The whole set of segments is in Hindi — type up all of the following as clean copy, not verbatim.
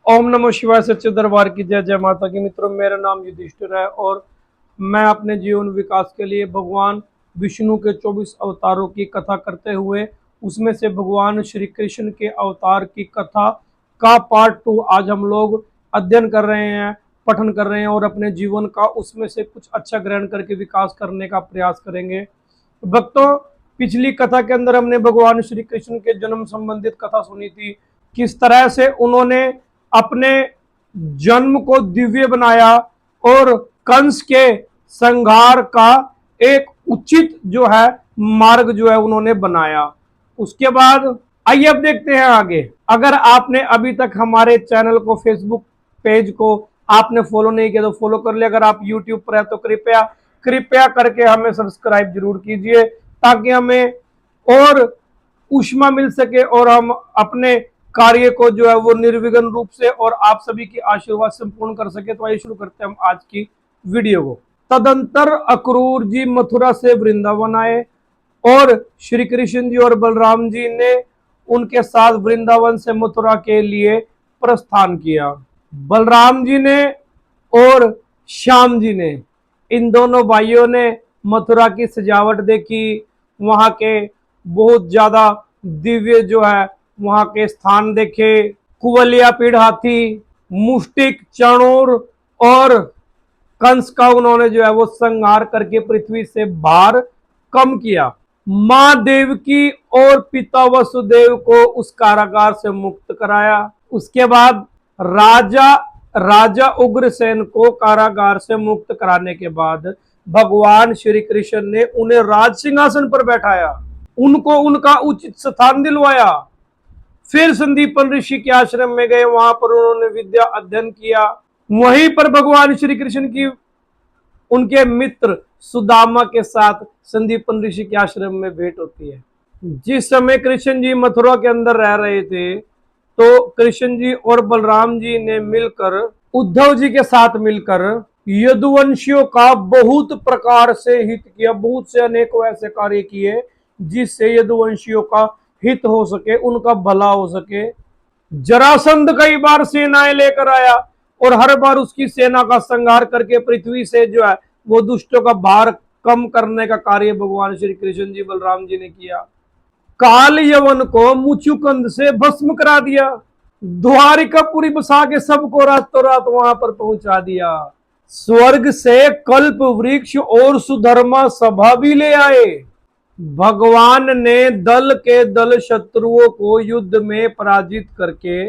ओम नमो शिवाय। सच्चे दरबार की जय। जय माता की। मित्रों, मेरा नाम युधिष्ठिर है और मैं अपने जीवन विकास के लिए भगवान विष्णु के 24 अवतारों की कथा करते हुए उसमें से भगवान श्री कृष्ण के अवतार की कथा का पार्ट 2 आज हम लोग अध्ययन कर रहे हैं, पठन कर रहे हैं और अपने जीवन का उसमें से कुछ अच्छा ग्रहण करके विकास करने का प्रयास करेंगे। भक्तों, पिछली कथा के अंदर हमने भगवान श्री कृष्ण के जन्म संबंधित कथा सुनी थी। किस तरह से उन्होंने अपने जन्म को दिव्य बनाया और कंस के संहार का एक उचित जो है मार्ग जो है उन्होंने बनाया। उसके बाद आइए अब देखते हैं आगे। अगर आपने अभी तक हमारे चैनल को, फेसबुक पेज को आपने फॉलो नहीं किया तो फॉलो कर लिया। अगर आप यूट्यूब पर है तो कृपया कृपया करके हमें सब्सक्राइब जरूर कीजिए ताकि हमें और ऊष्मा मिल सके और हम अपने कार्य को जो है वो निर्विघ्न रूप से और आप सभी की आशीर्वाद से पूर्ण कर सके। तो आइए शुरू करते हैं हम आज की वीडियो को। तदंतर अक्रूर जी मथुरा से वृंदावन आए और श्री कृष्ण जी और बलराम जी ने उनके साथ वृंदावन से मथुरा के लिए प्रस्थान किया। बलराम जी ने और श्याम जी ने, इन दोनों भाइयों ने मथुरा की सजावट देखी, वहां के बहुत ज्यादा दिव्य जो है वहां के स्थान देखे। कुवलिया पीढ़ हाथी, मुष्टिक, चणूर और कंस का उन्होंने जो है वो संहार करके पृथ्वी से भार कम किया। मां देवकी और पिता वसुदेव को उस कारागार से मुक्त कराया। उसके बाद राजा उग्रसेन को कारागार से मुक्त कराने के बाद भगवान श्री कृष्ण ने उन्हें राज सिंहासन पर बैठाया, उनको उनका उचित स्थान दिलवाया। फिर संदीपन ऋषि के आश्रम में गए, वहां पर उन्होंने विद्या अध्ययन किया। वहीं पर भगवान श्री कृष्ण की उनके मित्र सुदामा के साथ संदीपन ऋषि के आश्रम में भेंट होती है। जिस समय कृष्ण जी मथुरा के अंदर रह रहे थे तो कृष्ण जी और बलराम जी ने मिलकर, उद्धव जी के साथ मिलकर यदुवंशियों का बहुत प्रकार से हित किया। बहुत से अनेकों ऐसे कार्य किए जिससे यदुवंशियों का हित हो सके, उनका भला हो सके। जरासंध कई बार सेनाएं लेकर आया और हर बार उसकी सेना का संहार करके पृथ्वी से जो है वो दुष्टों का भार कम करने का कार्य भगवान श्री कृष्ण जी बलराम जी ने किया। काल यवन को मुचुकुंद से भस्म करा दिया। द्वारिकापुरी बसा के सबको रातों रात वहां पर पहुंचा दिया। स्वर्ग से कल्प वृक्ष और सुधर्मा सभा भी ले आए। भगवान ने दल के दल शत्रुओं को युद्ध में पराजित करके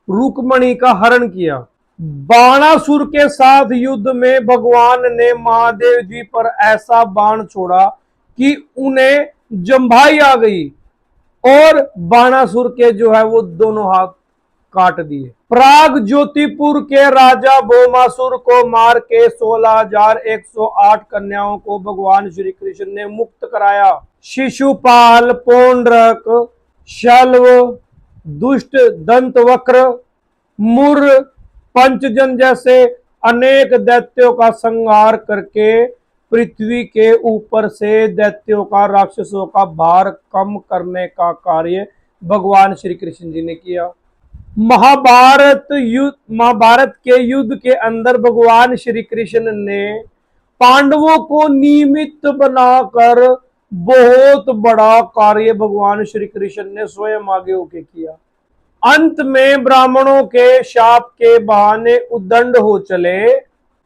रुक्मणी का हरण किया। बाणासुर के साथ युद्ध में भगवान ने महादेव जी पर ऐसा बाण छोड़ा कि उन्हें जम्भाई आ गई और बाणासुर के जो है वो दोनों हाथ काट दिए। प्राग ज्योतिपुर के राजा भौमासुर को मार के 16,108 कन्याओं को भगवान श्री कृष्ण ने मुक्त कराया। शिशुपाल, पौंड्रक, शल्व, दुष्ट दंतवक्र, मुर, पंचजन जैसे अनेक दैत्यों का संहार करके पृथ्वी के ऊपर से दैत्यों का, राक्षसों का भार कम करने का कार्य भगवान श्री कृष्ण जी ने किया। महाभारत के युद्ध के अंदर भगवान श्री कृष्ण ने पांडवों को निमित्त बनाकर बहुत बड़ा कार्य भगवान श्री कृष्ण ने स्वयं आगे होके किया। अंत में ब्राह्मणों के शाप के बहाने उद्दंड हो चले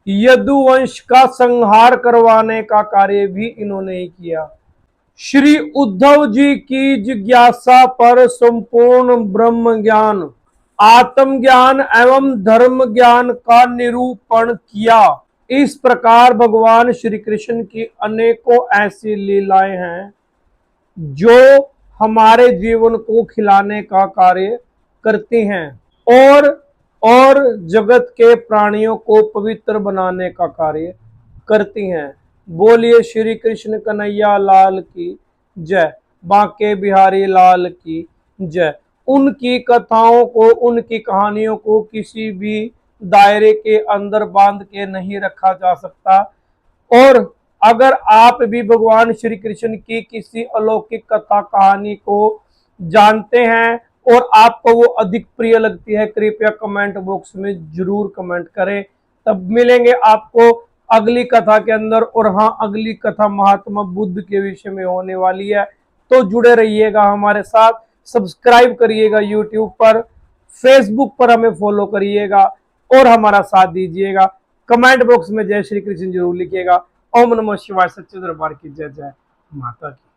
यदुवंश का संहार करवाने का कार्य भी इन्होंने ही किया। श्री उद्धव जी की जिज्ञासा पर संपूर्ण ब्रह्म ज्ञान, आत्म ज्ञान एवं धर्म ज्ञान का निरूपण किया। इस प्रकार भगवान श्री कृष्ण की अनेकों ऐसी लीलाएं हैं जो हमारे जीवन को खिलाने का कार्य करती हैं और जगत के प्राणियों को पवित्र बनाने का कार्य करती हैं। बोलिए श्री कृष्ण कन्हैया लाल की जय। बांके बिहारी लाल की जय। उनकी कथाओं को, उनकी कहानियों को किसी भी दायरे के अंदर बांध के नहीं रखा जा सकता। और अगर आप भी भगवान श्री कृष्ण की किसी अलौकिक कथा कहानी को जानते हैं और आपको वो अधिक प्रिय लगती है, कृपया कमेंट बॉक्स में जरूर कमेंट करें। तब मिलेंगे आपको अगली कथा के अंदर। और हाँ, अगली कथा महात्मा बुद्ध के विषय में होने वाली है, तो जुड़े रहिएगा हमारे साथ। सब्सक्राइब करिएगा यूट्यूब पर, फेसबुक पर हमें फॉलो करिएगा और हमारा साथ दीजिएगा। कमेंट बॉक्स में जय श्री कृष्ण जरूर लिखिएगा। ओम नमः शिवाय। सच्चे दरबार की जय। जय माता की।